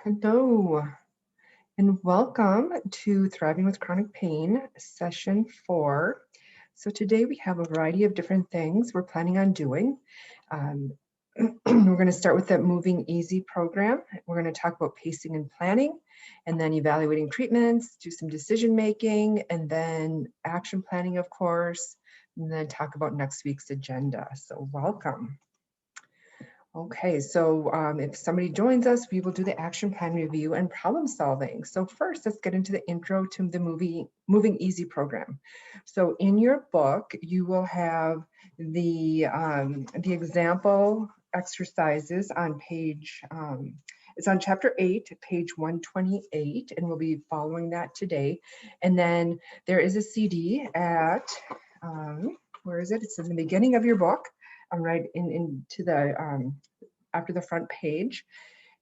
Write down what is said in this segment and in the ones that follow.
Hello, and welcome to Thriving with Chronic Pain, session 4. So today we have a variety of different things we're planning on doing. We're going to start with the Moving Easy program. We're going to talk about pacing and planning, and then evaluating treatments, do some decision making, and then action planning, of course, and then talk about next week's agenda. So welcome. Okay, so if somebody joins us, we will do the action plan review and problem solving. So first, let's get into the intro to the Moving Easy program. So in your book, you will have the example exercises on page, it's on chapter 8, page 128, and we'll be following that today. And then there is a CD at, where is it? It's in the beginning of your book. Right into the after the front page,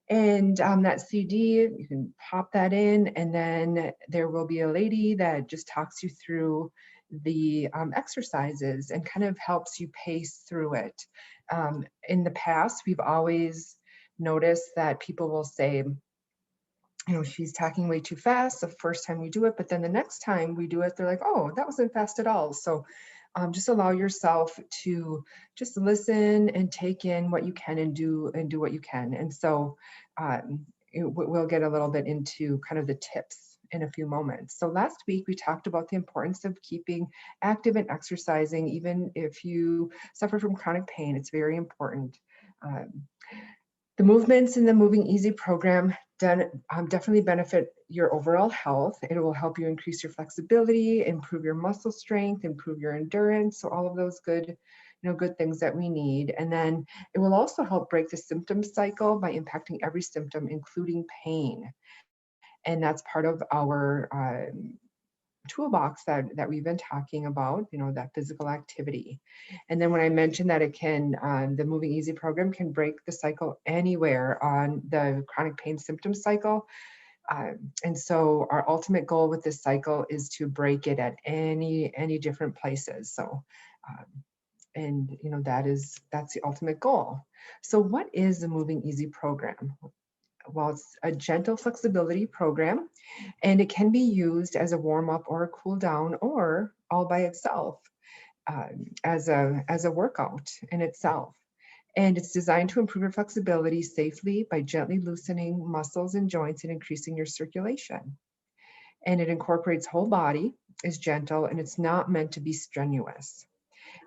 and that CD, you can pop that in, and then there will be a lady that just talks you through the exercises and kind of helps you pace through it. In the past, we've always noticed that people will say, she's talking way too fast the first time we do it, but then the next time we do it, they're like, oh, that wasn't fast at all. So just allow yourself to just listen and take in what you can and do what you can. And so we'll get a little bit into kind of the tips in a few moments. So last week we talked about the importance of keeping active and exercising, even if you suffer from chronic pain. It's very important. The movements in the Moving Easy program definitely benefit your overall health. It will help you increase your flexibility, improve your muscle strength, improve your endurance. So all of those good things that we need. And then it will also help break the symptom cycle by impacting every symptom, including pain. And that's part of our toolbox that we've been talking about, that physical activity. And then when I mentioned that it can, the Moving Easy program can break the cycle anywhere on the chronic pain symptom cycle. And so our ultimate goal with this cycle is to break it at any different places. So, and that's the ultimate goal. So what is the Moving Easy program? Well, it's a gentle flexibility program, and it can be used as a warm-up or a cool down, or all by itself as a workout in itself. And it's designed to improve your flexibility safely by gently loosening muscles and joints and increasing your circulation. And it incorporates whole body, is gentle, and it's not meant to be strenuous.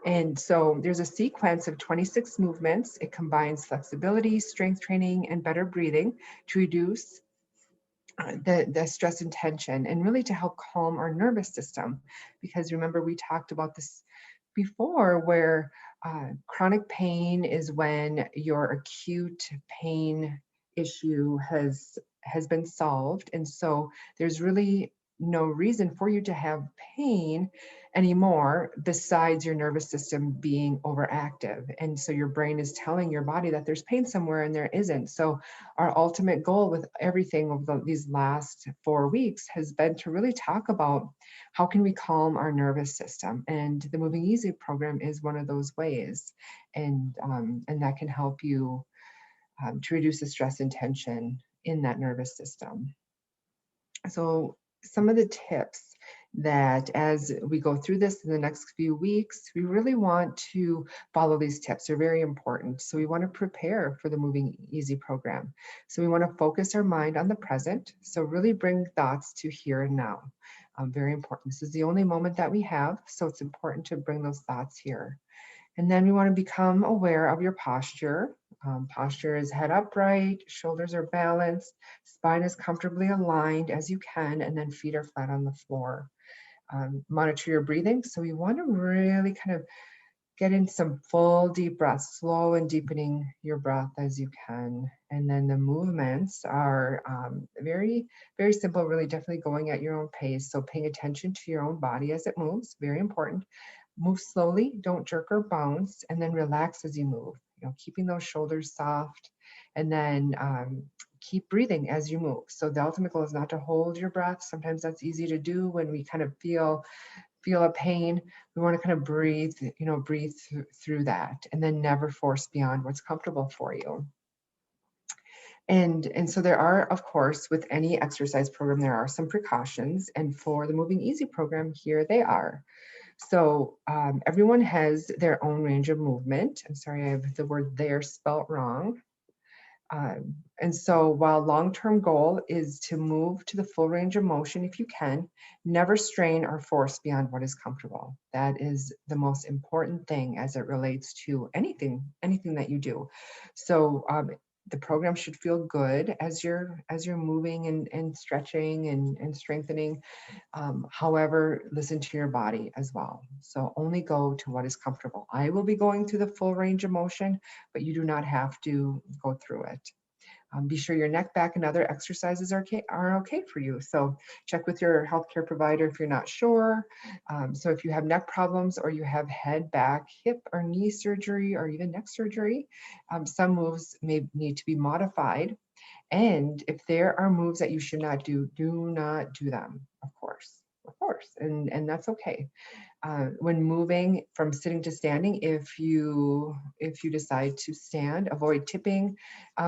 And so there's a sequence of 26 movements. It combines flexibility, strength training, and better breathing to reduce the stress and tension, and really to help calm our nervous system. Because remember, we talked about this before, where chronic pain is when your acute pain issue has been solved. And so there's really no reason for you to have pain anymore besides your nervous system being overactive. And so your brain is telling your body that there's pain somewhere and there isn't. So our ultimate goal with everything over these last 4 weeks has been to really talk about how can we calm our nervous system. And the Moving Easy program is one of those ways. And that can help you to reduce the stress and tension in that nervous system. So some of the tips that as we go through this in the next few weeks, we really want to follow these tips. They're very important. So we want to prepare for the Moving Easy program. So we want to focus our mind on the present. So really bring thoughts to here and now. Very important. This is the only moment that we have. So it's important to bring those thoughts here. And then we want to become aware of your posture. Posture is head upright, shoulders are balanced, spine is comfortably aligned as you can, and then feet are flat on the floor. Monitor your breathing. So you want to really kind of get in some full deep breaths, slow and deepening your breath as you can. And then the movements are very, very simple, really definitely going at your own pace. So paying attention to your own body as it moves, very important. Move slowly, don't jerk or bounce, and then relax as you move, keeping those shoulders soft, and then keep breathing as you move. So the ultimate goal is not to hold your breath. Sometimes that's easy to do when we kind of feel a pain. We want to kind of breathe, breathe through that, and then never force beyond what's comfortable for you. And so there are, of course, with any exercise program, there are some precautions. And for the Moving Easy program, here they are. So everyone has their own range of movement. I'm sorry, I have the word there spelt wrong. And so while long-term goal is to move to the full range of motion, if you can, never strain or force beyond what is comfortable. That is the most important thing as it relates to anything that you do. So the program should feel good as you're moving and stretching and strengthening. However, listen to your body as well. So only go to what is comfortable. I will be going through the full range of motion, but you do not have to go through it. Be sure your neck, back, and other exercises are okay for you. So check with your healthcare provider if you're not sure. So if you have neck problems or you have head, back, hip, or knee surgery, or even neck surgery, some moves may need to be modified. And if there are moves that you should not do not do them, of course. Of course, and that's okay. When moving from sitting to standing, if you decide to stand, avoid tipping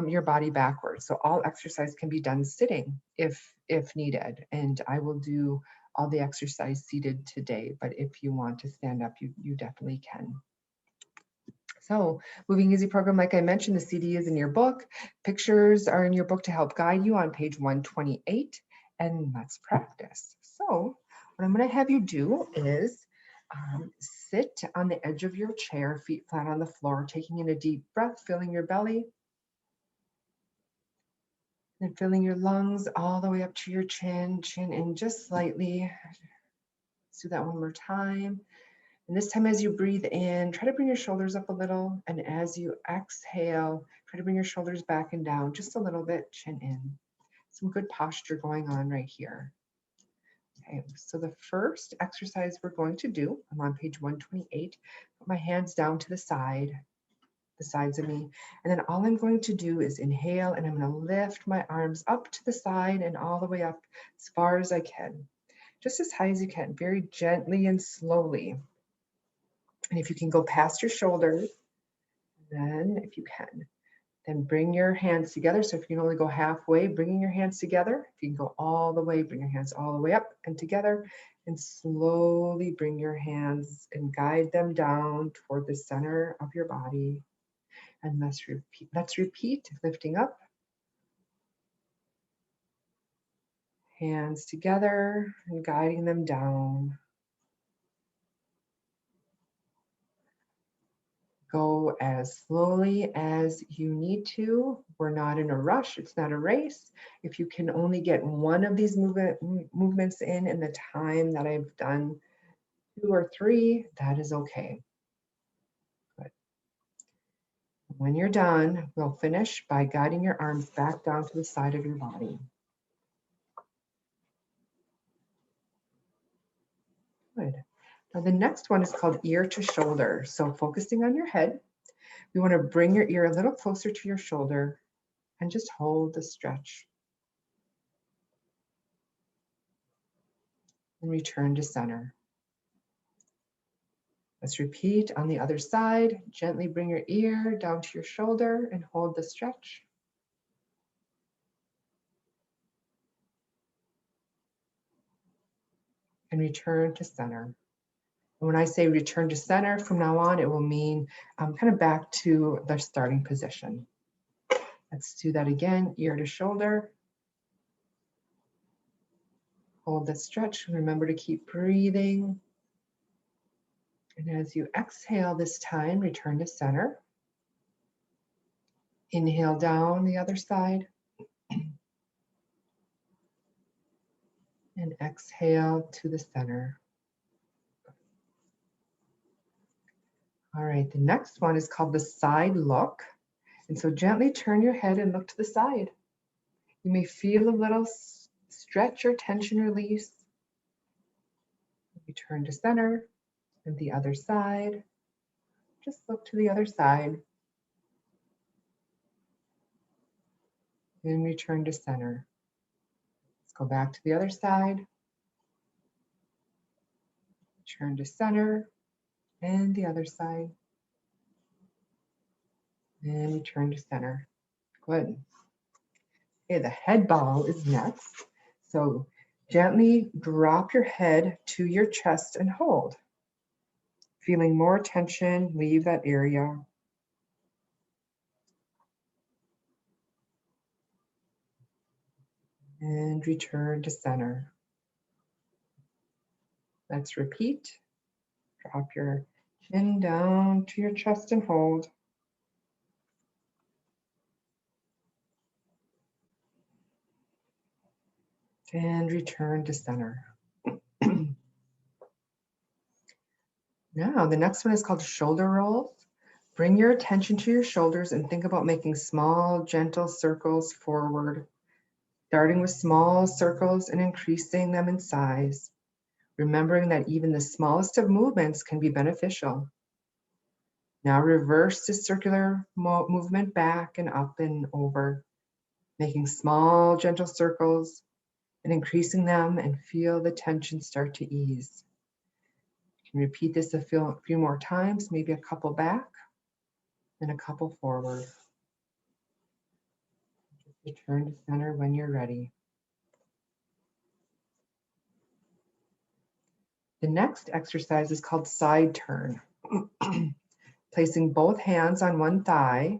your body backwards. So all exercise can be done sitting if needed. And I will do all the exercise seated today, but if you want to stand up, you definitely can. So Moving Easy program, like I mentioned, the CD is in your book. Pictures are in your book to help guide you on page 128, and let's practice. So what I'm going to have you do is sit on the edge of your chair, feet flat on the floor, taking in a deep breath, filling your belly, and filling your lungs all the way up to your chin, chin in just slightly. Let's do that one more time. And this time as you breathe in, try to bring your shoulders up a little. And as you exhale, try to bring your shoulders back and down just a little bit, chin in. Some good posture going on right here. Okay, so the first exercise we're going to do, I'm on page 128, put my hands down to the sides of me. And then all I'm going to do is inhale, and I'm going to lift my arms up to the side and all the way up as far as I can. Just as high as you can, very gently and slowly. And if you can go past your shoulders, then if you can, then bring your hands together. So if you can only go halfway, bringing your hands together. If you can go all the way, bring your hands all the way up and together, and slowly bring your hands and guide them down toward the center of your body. And let's repeat, lifting up, hands together and guiding them down. Go as slowly as you need to. We're not in a rush. It's not a race. If you can only get one of these movements in the time that I've done 2 or 3, that is okay. Good. When you're done, we'll finish by guiding your arms back down to the side of your body. Good. Now the next one is called ear to shoulder. So focusing on your head, you want to bring your ear a little closer to your shoulder and just hold the stretch. And return to center. Let's repeat on the other side. Gently bring your ear down to your shoulder and hold the stretch. And return to center. And when I say return to center, from now on, it will mean kind of back to the starting position. Let's do that again, ear to shoulder. Hold the stretch. Remember to keep breathing. And as you exhale this time, return to center. Inhale down the other side. And exhale to the center. All right, the next one is called the side look. And so gently turn your head and look to the side. You may feel a little stretch or tension release. Return to center and the other side. Just look to the other side. And return to center. Let's go back to the other side. Return to center and the other side. And return to center. Good. Okay, the head bow is next. So gently drop your head to your chest and hold. Feeling more tension, leave that area. And return to center. Let's repeat. Drop your chin down to your chest and hold. And return to center. Now, the next one is called shoulder rolls. Bring your attention to your shoulders and think about making small, gentle circles forward, starting with small circles and increasing them in size, remembering that even the smallest of movements can be beneficial. Now reverse the circular movement back and up and over, making small, gentle circles and increasing them, and feel the tension start to ease. You can repeat this a few more times, maybe a couple back and a couple forward. Just return to center when you're ready. The next exercise is called side turn. Placing both hands on one thigh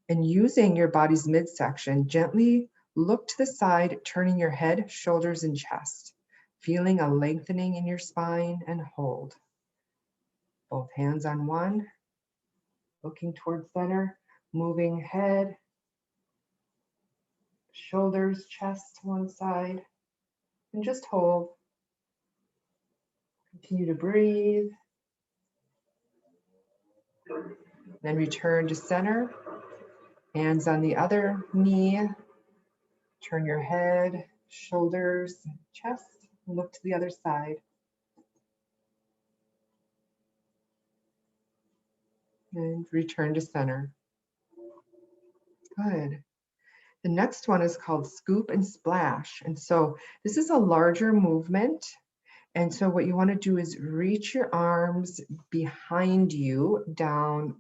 and using your body's midsection, gently look to the side, turning your head, shoulders, and chest, feeling a lengthening in your spine, and hold. Both hands on one, looking towards center, moving head, shoulders, chest to one side, and just hold. Continue to breathe. Then return to center. Hands on the other knee. Turn your head, shoulders, chest, and look to the other side. And return to center. Good. The next one is called scoop and splash. And so this is a larger movement. And so what you want to do is reach your arms behind you down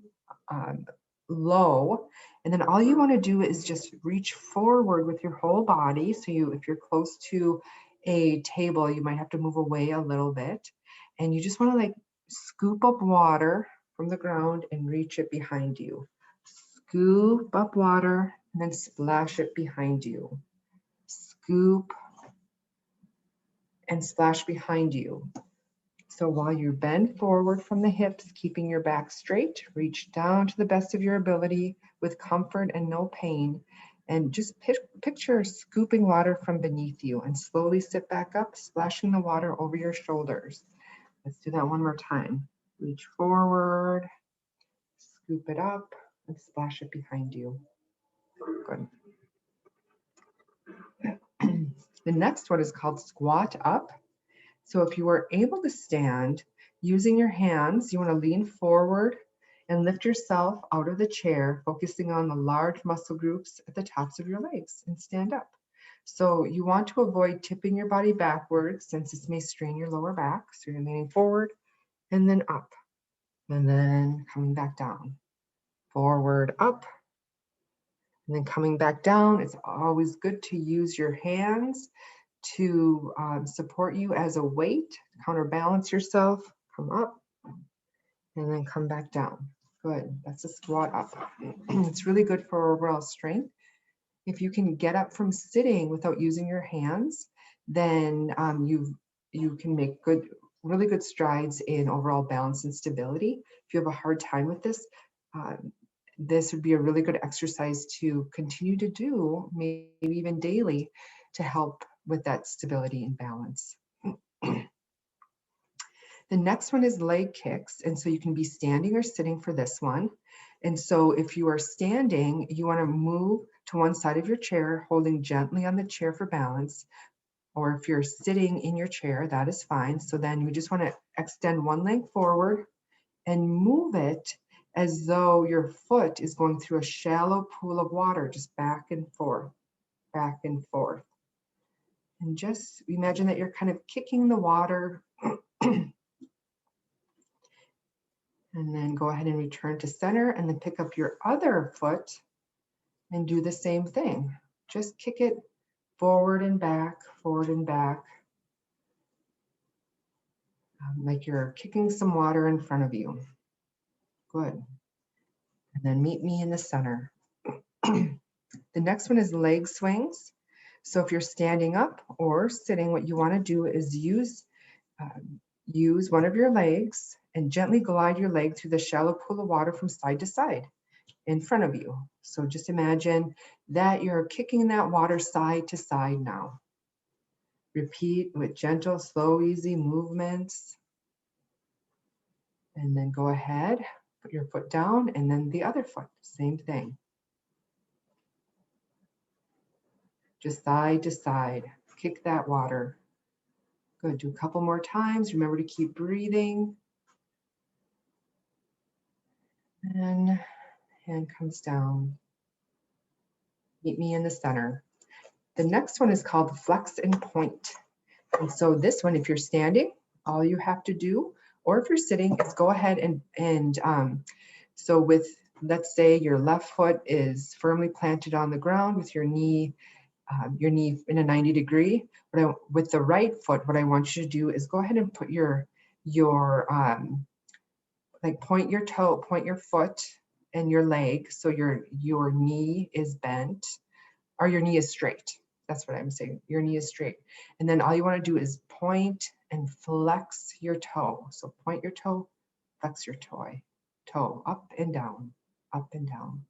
low. And then all you want to do is just reach forward with your whole body. So if you're close to a table, you might have to move away a little bit. And you just want to like scoop up water from the ground and reach it behind you. Scoop up water and then splash it behind you. Scoop and splash behind you. So while you bend forward from the hips, keeping your back straight, reach down to the best of your ability with comfort and no pain. And just picture scooping water from beneath you and slowly sit back up, splashing the water over your shoulders. Let's do that one more time. Reach forward, scoop it up, and splash it behind you. Good. The next one is called squat up. So if you are able to stand, using your hands, you want to lean forward and lift yourself out of the chair, focusing on the large muscle groups at the tops of your legs, and stand up. So you want to avoid tipping your body backwards, since this may strain your lower back. So you're leaning forward and then up, and then coming back down. Forward, up, and then coming back down. It's always good to use your hands to support you as a weight, counterbalance yourself, come up, and then come back down. Good, that's a squat up. It's really good for overall strength. If you can get up from sitting without using your hands, then you can make really good strides in overall balance and stability. If you have a hard time with this, this would be a really good exercise to continue to do, maybe even daily, to help with that stability and balance. The next one is leg kicks. And so you can be standing or sitting for this one. And so if you are standing, you want to move to one side of your chair, holding gently on the chair for balance. Or if you're sitting in your chair, that is fine. So then you just want to extend one leg forward and move it as though your foot is going through a shallow pool of water, just back and forth, back and forth. And just imagine that you're kind of kicking the water. And then go ahead and return to center, and then pick up your other foot and do the same thing. Just kick it forward and back, like you're kicking some water in front of you. Good. And then meet me in the center. The next one is leg swings. So if you're standing up or sitting, what you want to do is use one of your legs and gently glide your leg through the shallow pool of water from side to side in front of you. So just imagine that you're kicking that water side to side now. Repeat with gentle, slow, easy movements. And then go ahead, put your foot down, and then the other foot, same thing. Just side to side, kick that water. Good, do a couple more times. Remember to keep breathing. And hand comes down. Meet me in the center. The next one is called flex and point. And so this one, if you're standing, all you have to do, or if you're sitting, is go ahead and so with, let's say your left foot is firmly planted on the ground with your knee in a 90 degree. With the right foot, what I want you to do is go ahead and put like point your toe, point your foot and your leg so your knee is bent, or your knee is straight. That's what I'm saying. Your knee is straight. And then all you want to do is point and flex your toe. So point your toe, flex your toe, up and down, up and down.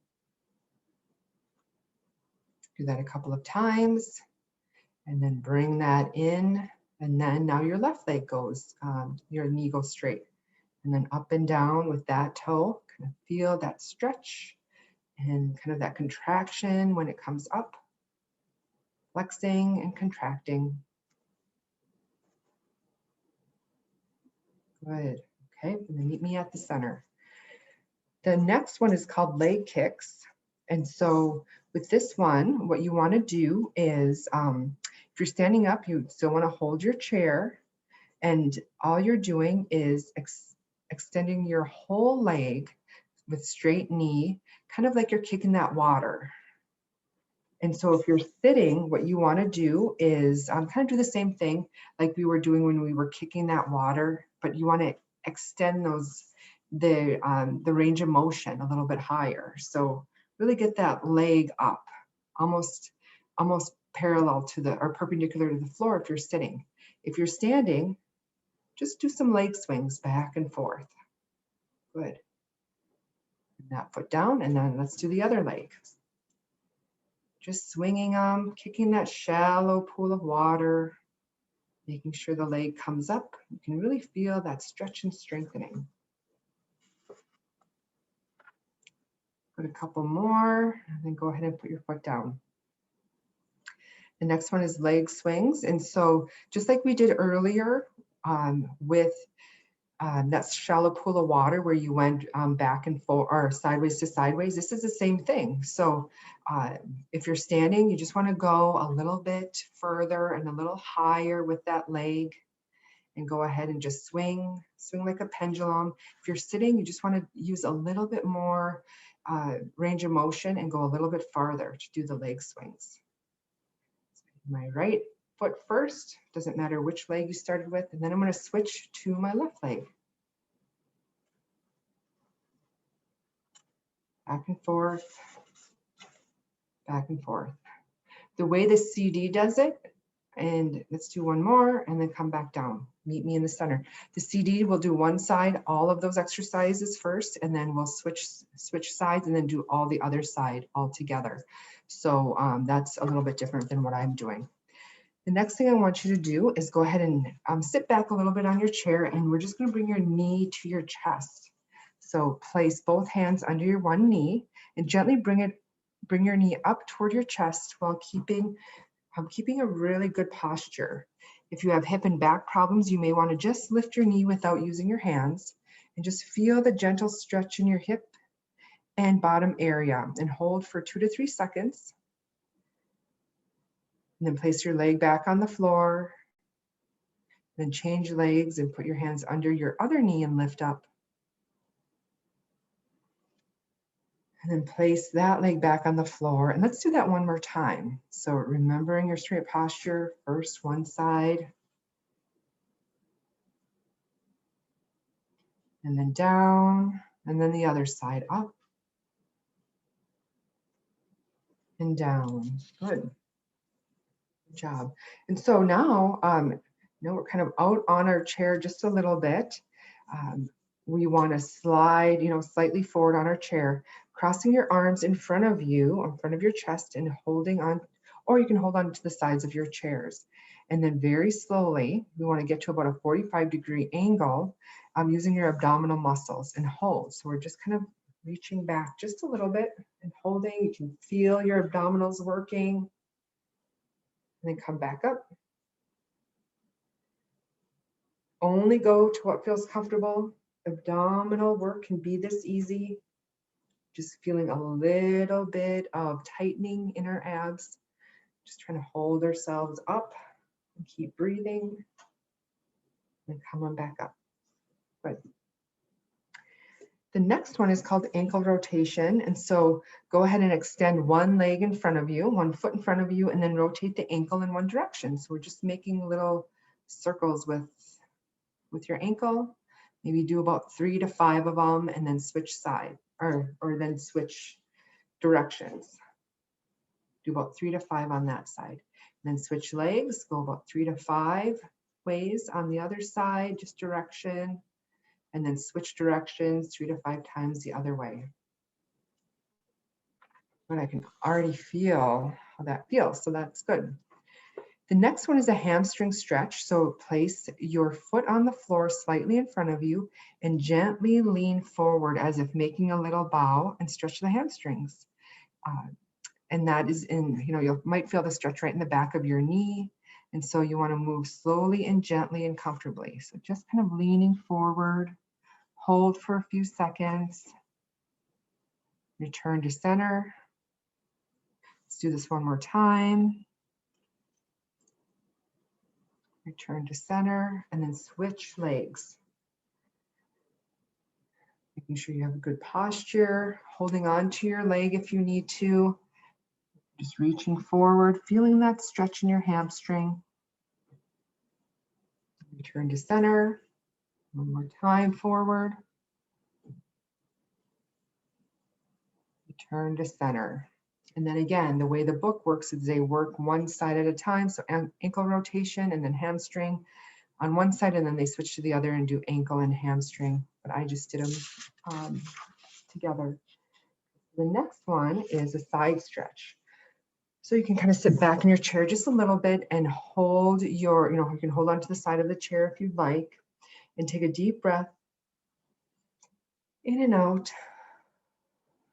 Do that a couple of times and then bring that in. And then now your left leg goes, your knee goes straight. And then up and down with that toe, kind of feel that stretch and kind of that contraction when it comes up. Flexing and contracting. Good. Okay, and then meet me at the center. The next one is called leg kicks. And so with this one, what you want to do is, if you're standing up, you still want to hold your chair, and all you're doing is extending your whole leg with straight knee, kind of like you're kicking that water. And so if you're sitting, what you want to do is kind of do the same thing like we were doing when we were kicking that water, but you want to extend the range of motion a little bit higher. So really get that leg up, almost parallel to or perpendicular to the floor if you're sitting. If you're standing, just do some leg swings back and forth. Good. And that foot down, and then let's do the other leg. Just swinging them, kicking that shallow pool of water, making sure the leg comes up. You can really feel that stretch and strengthening. Put a couple more, and then go ahead and put your foot down. The next one is leg swings. And so just like we did earlier with that shallow pool of water where you went back and forth or sideways to sideways, this is the same thing. So if you're standing, you just want to go a little bit further and a little higher with that leg and go ahead and just swing like a pendulum. If you're sitting, you just want to use a little bit more range of motion and go a little bit farther to do the leg swings. My right foot first, doesn't matter which leg you started with, and then I'm going to switch to my left leg. Back and forth, back and forth. The way the CD does it, and let's do one more and then come back down. Meet me in the center. The CD will do one side, all of those exercises first, and then we'll switch sides and then do all the other side all together. So that's a little bit different than what I'm doing. The next thing I want you to do is go ahead and sit back a little bit on your chair, and we're just going to bring your knee to your chest. So place both hands under your one knee and gently bring your knee up toward your chest while keeping a really good posture. If you have hip and back problems, you may want to just lift your knee without using your hands and just feel the gentle stretch in your hip and bottom area, and hold for 2 to 3 seconds. And then place your leg back on the floor. Then change legs and put your hands under your other knee and lift up. And then place that leg back on the floor. And let's do that one more time. So remembering your straight posture, first one side. And then down. And then the other side, up and down. Good. Good job. And so now, we're kind of out on our chair just a little bit. We want to slide, slightly forward on our chair, crossing your arms in front of you, in front of your chest, and holding on, or you can hold on to the sides of your chairs. And then very slowly, we want to get to about a 45-degree angle using your abdominal muscles and hold. So we're just kind of reaching back just a little bit and holding. You can feel your abdominals working. And then come back up. Only go to what feels comfortable. Abdominal work can be this easy. Just feeling a little bit of tightening in our abs. Just trying to hold ourselves up and keep breathing. And come on back up. Good. The next one is called ankle rotation. And so go ahead and extend one leg in front of you, one foot in front of you, and then rotate the ankle in one direction. So we're just making little circles with your ankle. Maybe do about 3 to 5 of them and then switch side or then switch directions. Do about 3 to 5 on that side. And then switch legs, go about 3 to 5 ways on the other side, just direction. And then switch directions 3 to 5 times the other way. But I can already feel how that feels, so that's good. The next one is a hamstring stretch. So place your foot on the floor slightly in front of you and gently lean forward as if making a little bow and stretch the hamstrings. And that is you might feel the stretch right in the back of your knee. And so you want to move slowly and gently and comfortably. So just kind of leaning forward, hold for a few seconds, return to center. Let's do this one more time. Return to center and then switch legs. Making sure you have a good posture, holding on to your leg if you need to. Just reaching forward, feeling that stretch in your hamstring. Return to center. One more time forward. Return to center. And then again, the way the book works is they work one side at a time. So ankle rotation and then hamstring on one side, and then they switch to the other and do ankle and hamstring. But I just did them together. The next one is a side stretch. So you can kind of sit back in your chair just a little bit and hold your, you can hold on to the side of the chair if you'd like, and take a deep breath in and out.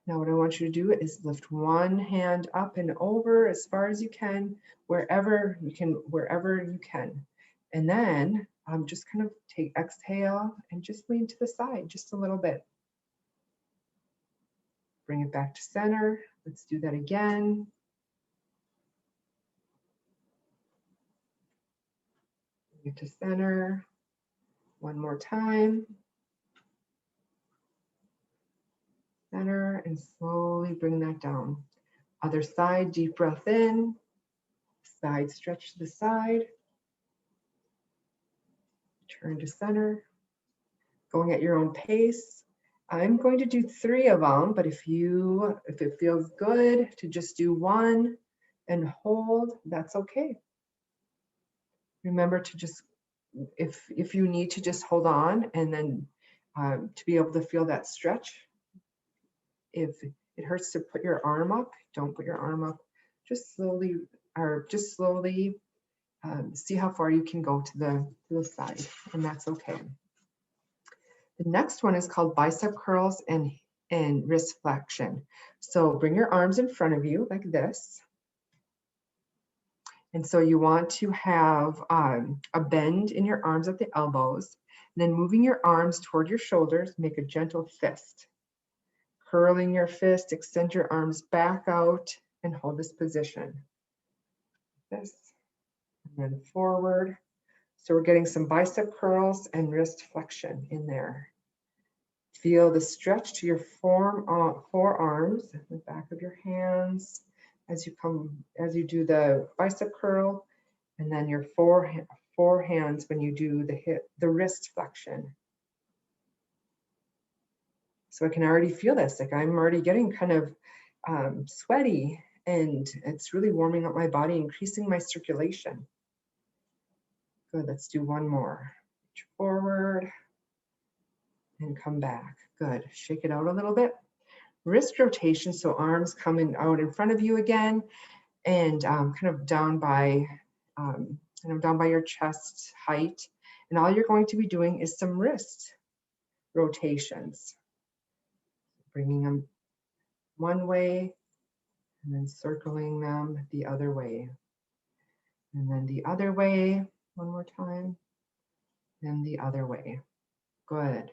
Now what I want you to do is lift one hand up and over as far as you can, wherever you can. And then just kind of exhale and just lean to the side just a little bit. Bring it back to center. Let's do that again. Bring it to center. One more time. Center and slowly bring that down. Other side, deep breath in. Side stretch to the side. Turn to center. Going at your own pace. I'm going to do 3 of them, but if it feels good to just do 1 and hold, that's okay. Remember to just, if you need to just hold on and then to be able to feel that stretch. If it hurts to put your arm up, don't put your arm up. Just slowly see how far you can go to the side, and that's okay. The next one is called bicep curls and wrist flexion. So bring your arms in front of you like this. And so you want to have a bend in your arms at the elbows. And then moving your arms toward your shoulders, make a gentle fist. Curling your fist, extend your arms back out and hold this position. This, and then forward. So we're getting some bicep curls and wrist flexion in there. Feel the stretch to your forearms, the back of your hands as you do the bicep curl, and then your four hands when you do the wrist flexion. So I can already feel this, like I'm already getting kind of sweaty, and it's really warming up my body, increasing my circulation. Good, let's do one more. Reach forward and come back. Good, shake it out a little bit. Wrist rotation, so arms coming out in front of you again, and kind of down by your chest height. And all you're going to be doing is some wrist rotations, bringing them one way and then circling them the other way. And then the other way, one more time, and the other way. Good.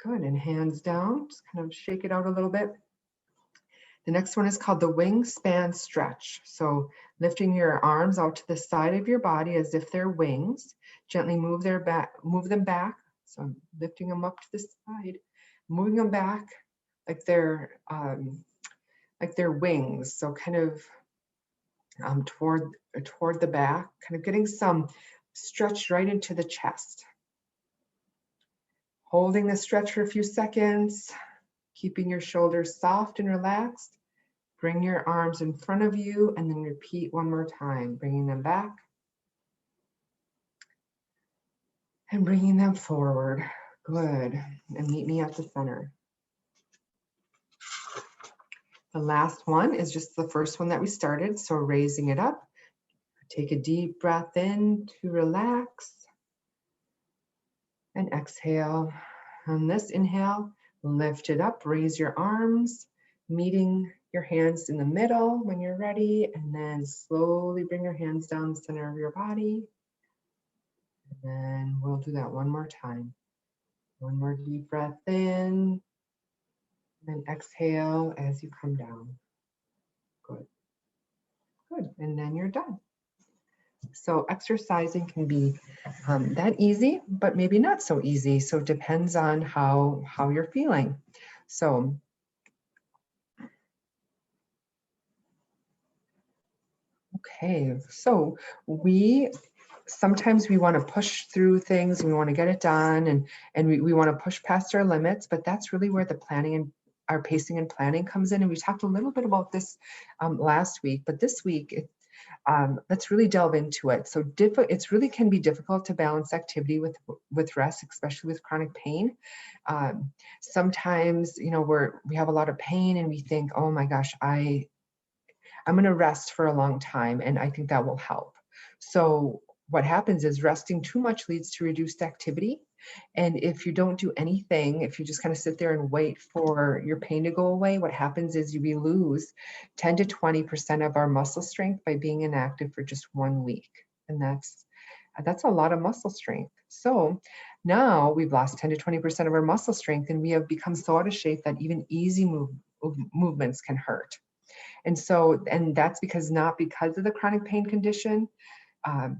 Good, and hands down, just kind of shake it out a little bit. The next one is called the wingspan stretch. So lifting your arms out to the side of your body as if they're wings. Gently move them back. So I'm lifting them up to the side, moving them back like they're wings. So kind of toward the back, kind of getting some stretch right into the chest. Holding the stretch for a few seconds, keeping your shoulders soft and relaxed. Bring your arms in front of you and then repeat one more time, bringing them back and bringing them forward. Good. And meet me at the center. The last one is just the first one that we started. So raising it up. Take a deep breath in to relax. And exhale. On this inhale, lift it up, raise your arms, meeting your hands in the middle when you're ready, and then slowly bring your hands down the center of your body. And then we'll do that one more time. One more deep breath in, then exhale as you come down. Good. Good, and then you're done. So exercising can be that easy, but maybe not so easy. So it depends on how you're feeling. So okay, so sometimes we want to push through things and we want to get it done, and we want to push past our limits, but that's really where the planning and our pacing and planning comes in. And we talked a little bit about this last week, but this week, let's really delve into it. So it's really can be difficult to balance activity with rest, especially with chronic pain. Sometimes, we have a lot of pain and we think, oh my gosh, I'm going to rest for a long time, and I think that will help. So what happens is resting too much leads to reduced activity. And if you don't do anything, if you just kind of sit there and wait for your pain to go away, what happens is we lose 10 to 20% of our muscle strength by being inactive for just 1 week. And that's a lot of muscle strength. So now we've lost 10 to 20% of our muscle strength, and we have become so out of shape that even easy movements can hurt. And that's not because of the chronic pain condition,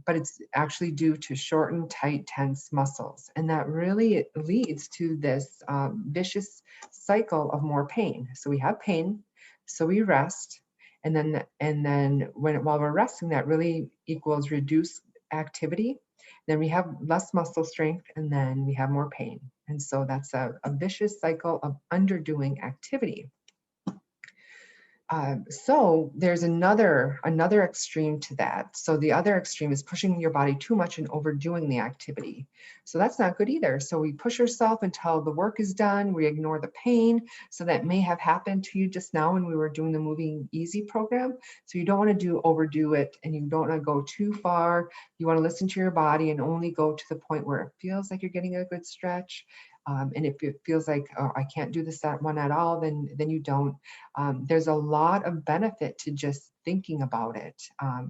but it's actually due to shortened, tight, tense muscles. And that really leads to this vicious cycle of more pain. So we have pain, so we rest, and then while we're resting, that really equals reduced activity. Then we have less muscle strength, and then we have more pain. And so that's a vicious cycle of underdoing activity. So there's another extreme to that. So the other extreme is pushing your body too much and overdoing the activity. So that's not good either. So we push ourselves until the work is done. We ignore the pain. So that may have happened to you just now when we were doing the Moving Easy program. So you don't want to overdo it, and you don't want to go too far. You want to listen to your body and only go to the point where it feels like you're getting a good stretch. And if it feels like, oh, I can't do this one at all, then you don't. There's a lot of benefit to just thinking about it.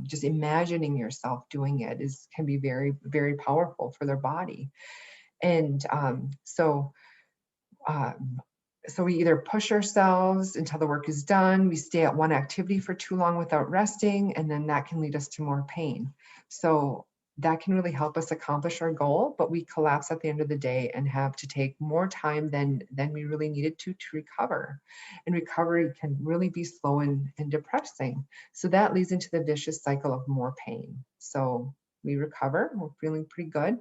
Just imagining yourself doing it can be very, very powerful for their body. And so we either push ourselves until the work is done, we stay at one activity for too long without resting, and then that can lead us to more pain. So that can really help us accomplish our goal, but we collapse at the end of the day and have to take more time than we really needed to recover. And recovery can really be slow and depressing. So that leads into the vicious cycle of more pain. So we recover, we're feeling pretty good.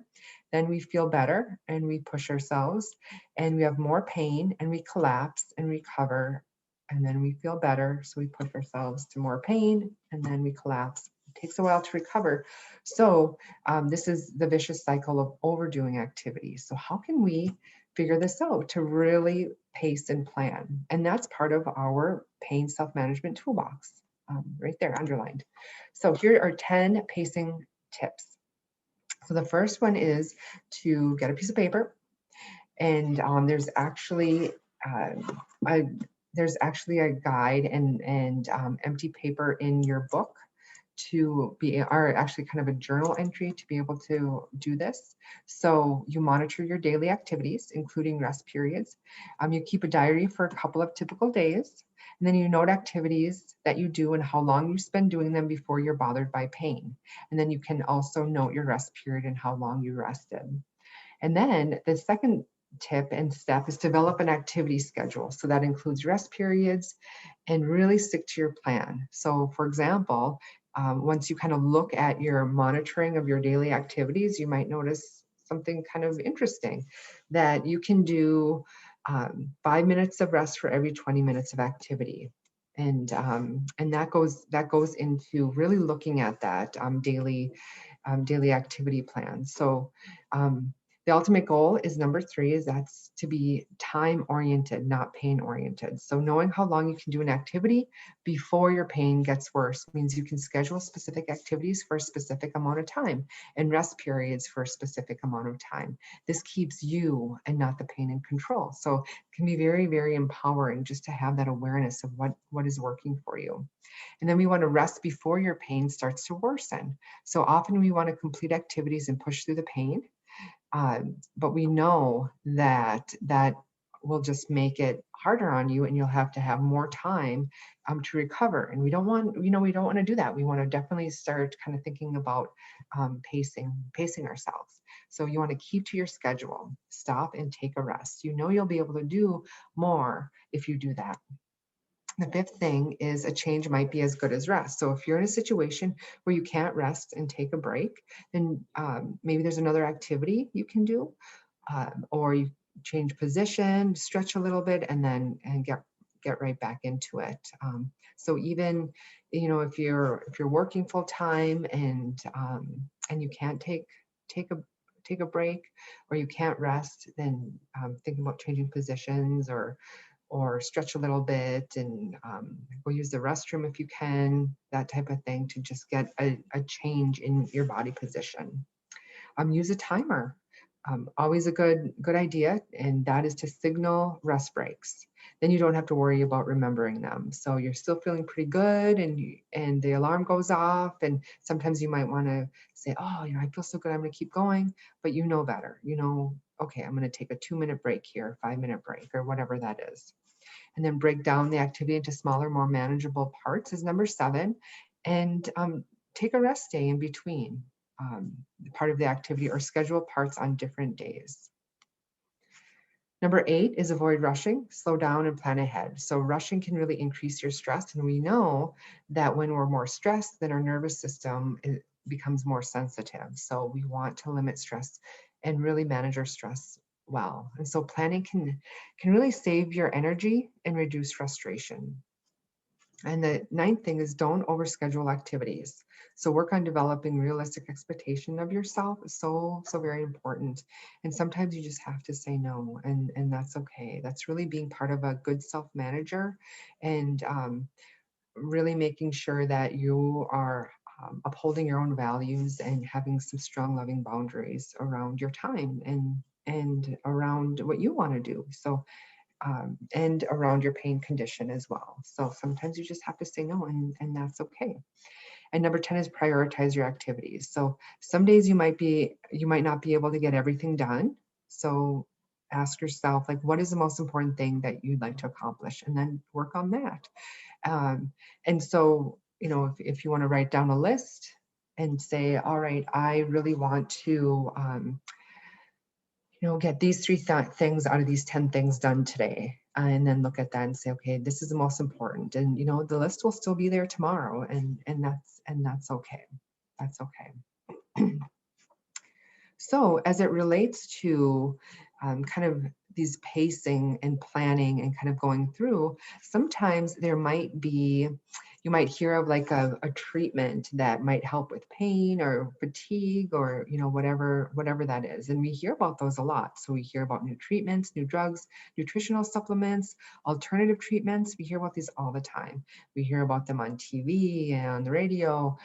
Then we feel better and we push ourselves and we have more pain and we collapse and recover. And then we feel better. So we push ourselves to more pain and then we collapse. It takes a while to recover. So this is the vicious cycle of overdoing activities. So how can we figure this out to really pace and plan? And that's part of our pain self-management toolbox, right there underlined. So here are 10 pacing tips. So the first one is to get a piece of paper, and there's actually a a guide and empty paper in your book to be, or actually kind of a journal entry to be able to do this. So you monitor your daily activities, including rest periods. You keep a diary for a couple of typical days, and then you note activities that you do and how long you spend doing them before you're bothered by pain. And then you can also note your rest period and how long you rested. And then the second tip and step is develop an activity schedule. So that includes rest periods and really stick to your plan. So for example, once you kind of look at your monitoring of your daily activities, you might notice something kind of interesting, that you can do 5 minutes of rest for every 20 minutes of activity. And that goes into really looking at that daily activity plan. So the ultimate goal is number 3, is that's to be time oriented, not pain oriented. So knowing how long you can do an activity before your pain gets worse means you can schedule specific activities for a specific amount of time and rest periods for a specific amount of time. This keeps you and not the pain in control. So it can be very, very empowering just to have that awareness of what is working for you. And then we want to rest before your pain starts to worsen. So often we want to complete activities and push through the pain. But we know that will just make it harder on you, and you'll have to have more time to recover. And we don't want to do that. We want to definitely start kind of thinking about pacing ourselves. So you want to keep to your schedule, stop and take a rest. You know you'll be able to do more if you do that. The fifth thing is a change might be as good as rest. So if you're in a situation where you can't rest and take a break, then maybe there's another activity you can do, or you change position, stretch a little bit, and then get right back into it. So even if you're working full time and you can't take a break, or you can't rest, then think about changing positions or stretch a little bit and go use the restroom if you can, that type of thing, to just get a change in your body position. Use a timer. Always a good idea, and that is to signal rest breaks. Then you don't have to worry about remembering them. So you're still feeling pretty good, and the alarm goes off, and sometimes you might want to say, oh, I feel so good, I'm going to keep going, but you know better. Okay, I'm going to take a 2-minute break here, 5-minute break, or whatever that is. And then break down the activity into smaller, more manageable parts is number 7. And take a rest day in between part of the activity, or schedule parts on different days. Number 8 is avoid rushing, slow down and plan ahead. So rushing can really increase your stress. And we know that when we're more stressed, then our nervous system becomes more sensitive. So we want to limit stress and really manage our stress well. And so planning can really save your energy and reduce frustration. And the 9th thing is don't overschedule activities. So work on developing realistic expectation of yourself is so very important. And sometimes you just have to say no, and that's okay. That's really being part of a good self-manager, and really making sure that you are upholding your own values and having some strong, loving boundaries around your time and around what you want to do. So and around your pain condition as well. So sometimes you just have to say no, and that's okay. And number 10 is prioritize your activities. So some days you might not be able to get everything done. So ask yourself, like, what is the most important thing that you'd like to accomplish, and then work on that. And so, if you want to write down a list, and say, all right, I really want to, get these three things out of these 10 things done today. And then look at that and say, okay, this is the most important. And, the list will still be there tomorrow. And that's okay. That's okay. So as it relates to kind of these pacing and planning and kind of going through, sometimes you might hear of like a treatment that might help with pain or fatigue or, whatever that is. And we hear about those a lot. So we hear about new treatments, new drugs, nutritional supplements, alternative treatments. We hear about these all the time. We hear about them on TV and on the radio,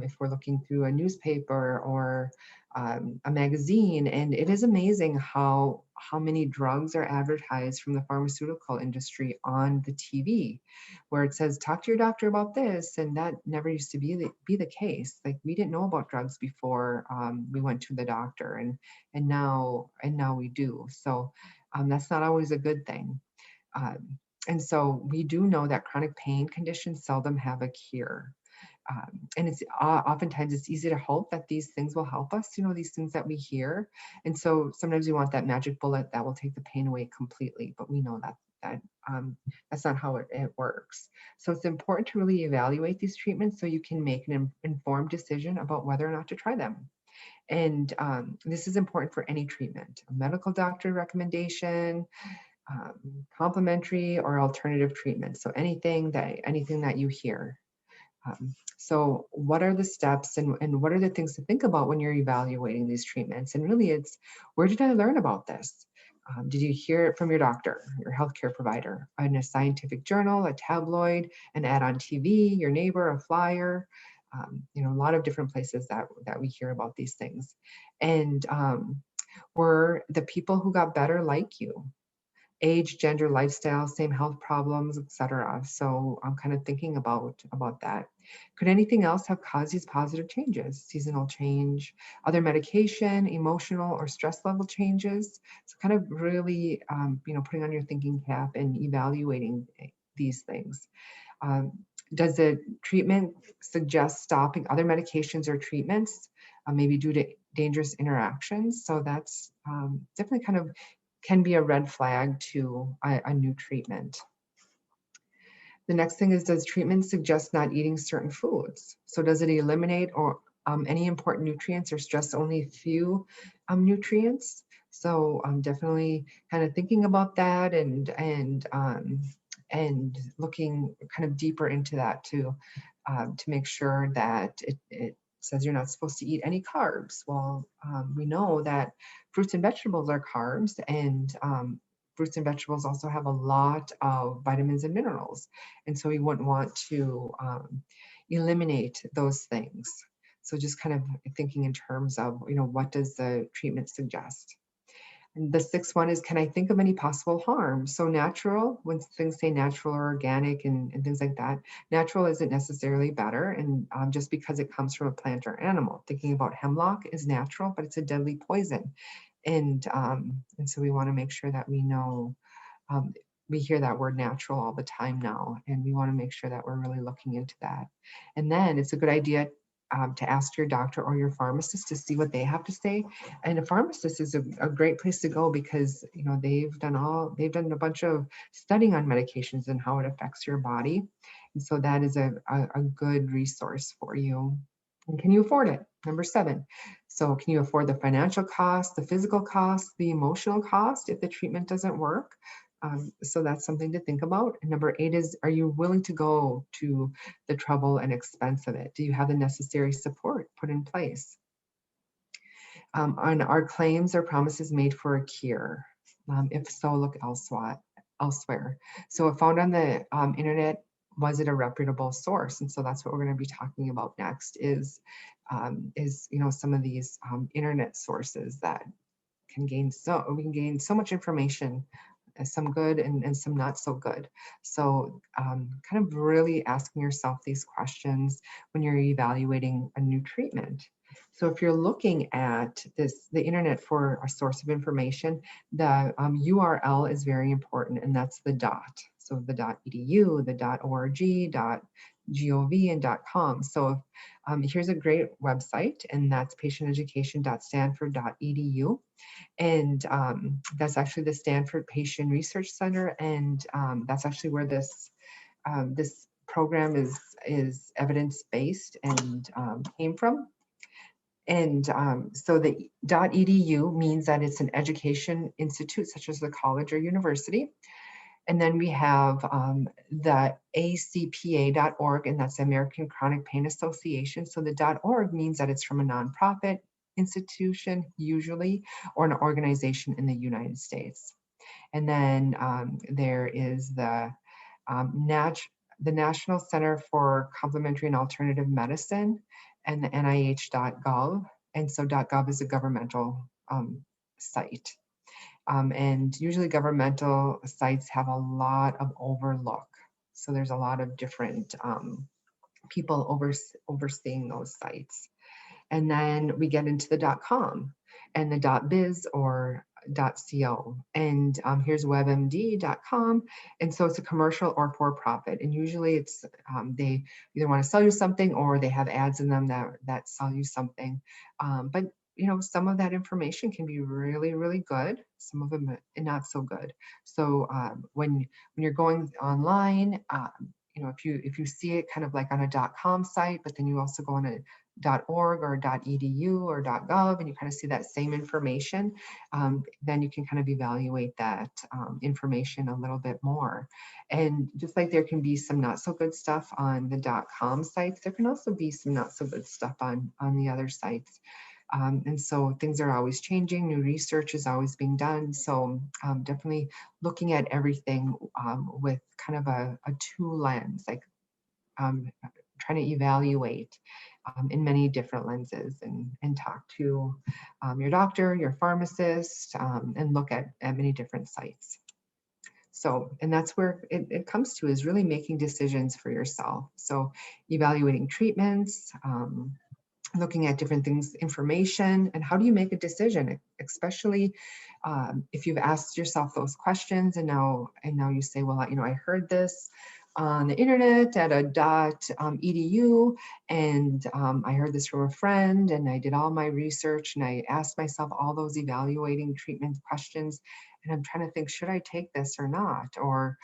if we're looking through a newspaper or a magazine, and it is amazing how many drugs are advertised from the pharmaceutical industry on the TV, where it says talk to your doctor about this, and that never used to be the case. Like, we didn't know about drugs before we went to the doctor, and now we do. So that's not always a good thing. And so we do know that chronic pain conditions seldom have a cure. And it's oftentimes it's easy to hope that these things will help us, these things that we hear. And so sometimes we want that magic bullet that will take the pain away completely, but we know that's not how it works. So it's important to really evaluate these treatments so you can make an informed decision about whether or not to try them. And this is important for any treatment: a medical doctor recommendation, complementary or alternative treatment. So anything that you hear. So what are the steps and what are the things to think about when you're evaluating these treatments? And really it's, where did I learn about this? Did you hear it from your doctor, your healthcare provider, in a scientific journal, a tabloid, an ad on TV, your neighbor, a flyer? A lot of different places that we hear about these things. And were the people who got better like you? Age, gender, lifestyle, same health problems, etc. So I'm kind of thinking about that. Could anything else have caused these positive changes? Seasonal change, other medication, emotional or stress level changes? So kind of really, putting on your thinking cap and evaluating these things. Um, does the treatment suggest stopping other medications or treatments, maybe due to dangerous interactions? So that's definitely kind of can be a red flag to a new treatment. The next thing is, does treatment suggest not eating certain foods? So does it eliminate or any important nutrients or stress only a few nutrients? So definitely kind of thinking about that and looking kind of deeper into that to make sure that it says you're not supposed to eat any carbs. Well, we know that fruits and vegetables are carbs, and fruits and vegetables also have a lot of vitamins and minerals. And so we wouldn't want to eliminate those things. So just kind of thinking in terms of, what does the treatment suggest? And the sixth one is, can I think of any possible harm? So natural, when things say natural or organic and things like that, natural isn't necessarily better. And just because it comes from a plant or animal, thinking about hemlock is natural, but it's a deadly poison. And so we want to make sure that we know, we hear that word natural all the time now, and we want to make sure that we're really looking into that. And then it's a good idea to ask your doctor or your pharmacist to see what they have to say. And a pharmacist is a great place to go because they've done a bunch of studying on medications and how it affects your body. And so that is a good resource for you. And can you afford it? Number 7. So can you afford the financial cost, the physical cost, the emotional cost if the treatment doesn't work? So that's something to think about. And number 8 is, are you willing to go to the trouble and expense of it? Do you have the necessary support put in place? Are claims or promises made for a cure? If so, look elsewhere. So if found on the internet, was it a reputable source? And so that's what we're going to be talking about next is some of these internet sources that we can gain so much information, some good and some not so good. So kind of really asking yourself these questions when you're evaluating a new treatment. So if you're looking at the internet for a source of information, the URL is very important, and that's the dot. So the .edu, the .org, .gov, and .com. So here's a great website, and that's patienteducation.stanford.edu. And that's actually the Stanford Patient Research Center, and that's actually where this this program is evidence-based and came from. And so the .edu means that it's an education institute, such as the college or university. And then we have the acpa.org, and that's the American Chronic Pain Association. So the .org means that it's from a nonprofit institution, usually, or an organization in the United States. And then there is the National Center for Complementary and Alternative Medicine, and the NIH.gov. And so .gov is a governmental site. And usually governmental sites have a lot of overlook. So there's a lot of different people overseeing those sites. And then we get into the .com and the .biz or .co. And here's webmd.com. And so it's a commercial or for-profit. And usually it's they either want to sell you something or they have ads in them that sell you something. But you know, some of that information can be really, really good. Some of them not so good. So when you're going online, you know, if you see it kind of like on a .com site, but then you also go on a .org or .edu or .gov, and you kind of see that same information, then you can kind of evaluate that information a little bit more. And just like there can be some not so good stuff on the .com sites, there can also be some not so good stuff on the other sites. And so things are always changing, new research is always being done. So definitely looking at everything with kind of a two lens, like trying to evaluate in many different lenses, and talk to your doctor, your pharmacist, and look at many different sites. So, and that's where it comes to, is really making decisions for yourself. So evaluating treatments, looking at different things, information, and how do you make a decision, especially if you've asked yourself those questions and now you say, well, you know, I heard this on the internet at a .edu, and I heard this from a friend, and I did all my research, and I asked myself all those evaluating treatment questions, and I'm trying to think, should I take this or not? Or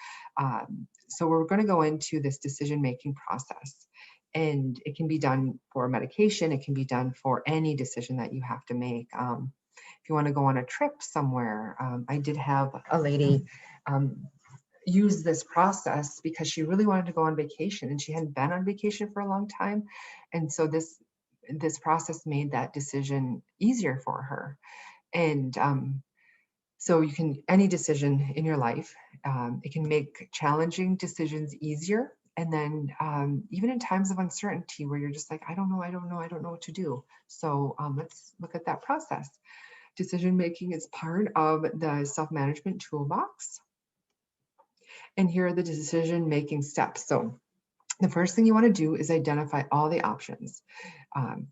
so we're going to go into this decision-making process. And it can be done for medication. It can be done for any decision that you have to make. If you want to go on a trip somewhere, I did have a lady use this process because she really wanted to go on vacation, and she hadn't been on vacation for a long time. And so this process made that decision easier for her. And so you can, any decision in your life, it can make challenging decisions easier. And then even in times of uncertainty where you're just like, I don't know what to do. So let's look at that process. Decision making is part of the self-management toolbox. And here are the decision making steps. So the first thing you want to do is identify all the options.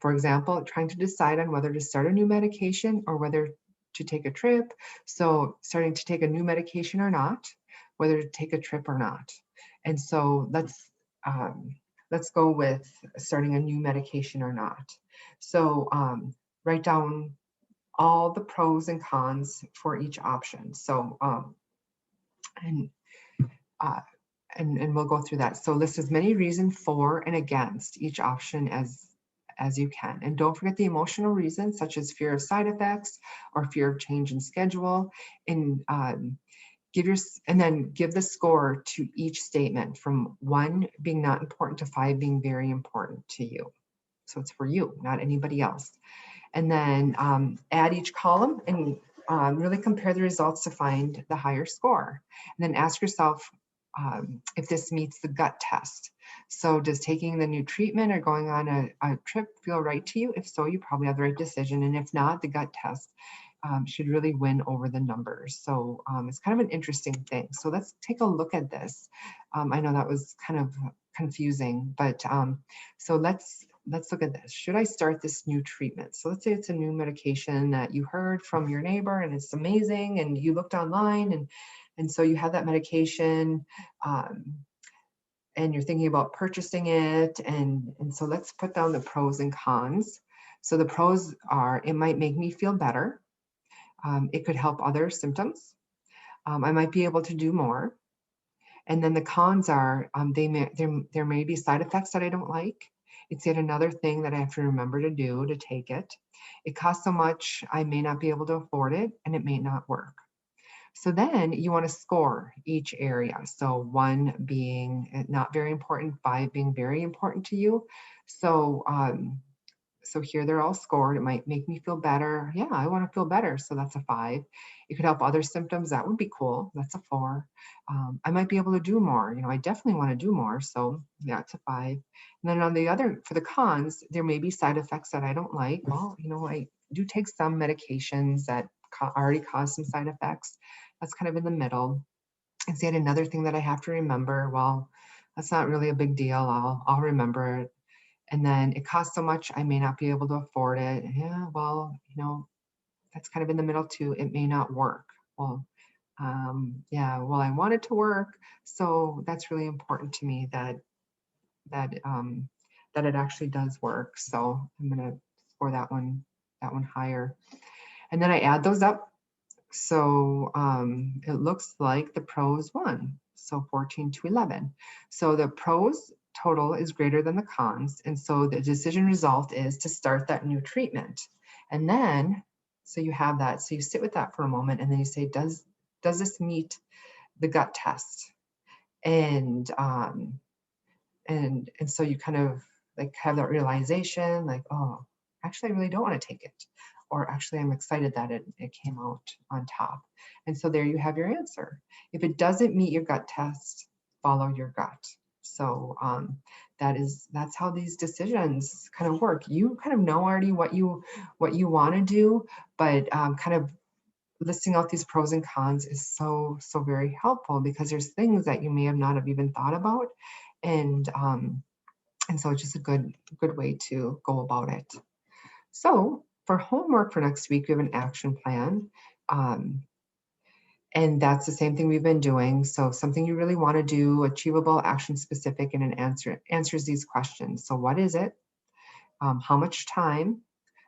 For example, trying to decide on whether to start a new medication or whether to take a trip. So starting to take a new medication or not, whether to take a trip or not. And so let's go with starting a new medication or not. So write down all the pros and cons for each option. So and we'll go through that. So list as many reasons for and against each option as you can. And don't forget the emotional reasons, such as fear of side effects or fear of change in schedule. And then give the score to each statement, from 1 being not important to 5 being very important to you. So it's for you, not anybody else. And then add each column and really compare the results to find the higher score. And then ask yourself if this meets the gut test. So does taking the new treatment or going on a trip feel right to you? If so, you probably have the right decision. And if not, the gut test should really win over the numbers. So it's kind of an interesting thing. So let's take a look at this. I know that was kind of confusing, but so let's look at this. Should I start this new treatment? So let's say it's a new medication that you heard from your neighbor and it's amazing, and you looked online and And so you have that medication, and you're thinking about purchasing it. And so let's put down the pros and cons. So the pros are, it might make me feel better. It could help other symptoms. I might be able to do more. And then the cons are, there may be side effects that I don't like. It's yet another thing that I have to remember to do to take it. It costs so much, I may not be able to afford it, and it may not work. So then you want to score each area. So 1 being not very important, 5 being very important to you. So so here they're all scored. It might make me feel better. Yeah, I want to feel better. So that's a 5. It could help other symptoms. That would be cool. That's a 4. I might be able to do more. I definitely want to do more. So yeah, it's a 5. And then on the other, for the cons, there may be side effects that I don't like. Well, I do take some medications that already cause some side effects. That's kind of in the middle. It's yet another thing that I have to remember. Well, that's not really a big deal. I'll remember it. And then it costs so much, I may not be able to afford it. Yeah, well, that's kind of in the middle too. It may not work. Well, yeah, well, I want it to work. So that's really important to me that it actually does work. So I'm gonna score that one higher. And then I add those up. So it looks like the pros won. So 14 to 11. So the pros total is greater than the cons. And so the decision result is to start that new treatment. And then, so you have that. So you sit with that for a moment and then you say, does this meet the gut test? And so you kind of like have that realization, like, oh, actually, I really don't want to take it. Or actually, I'm excited that it came out on top. And so there you have your answer. If it doesn't meet your gut test, follow your gut. So that's how these decisions kind of work. You kind of know already what you want to do, but kind of listing out these pros and cons is so very helpful, because there's things that you may have not have even thought about, and so it's just a good way to go about it. So for homework for next week, we have an action plan. And that's the same thing we've been doing. So something you really want to do, achievable, action specific, and an answers these questions. So what is it? How much time?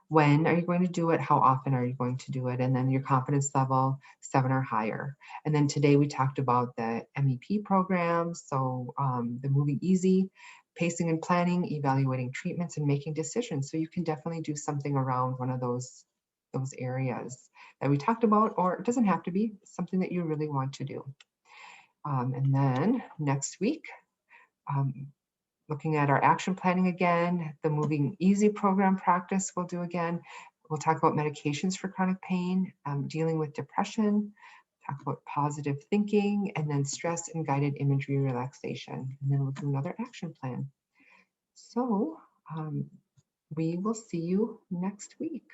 When are you going to do it? How often are you going to do it? And then your confidence level, 7 or higher. And then today we talked about the MEP program. So the Moving Easy, pacing and planning, evaluating treatments, and making decisions. So you can definitely do something around one of those areas that we talked about, or it doesn't have to be something that you really want to do. And then next week, looking at our action planning again, the Moving Easy program practice we'll do again. We'll talk about medications for chronic pain, dealing with depression, talk about positive thinking, and then stress and guided imagery relaxation. And then we'll do another action plan. So we will see you next week.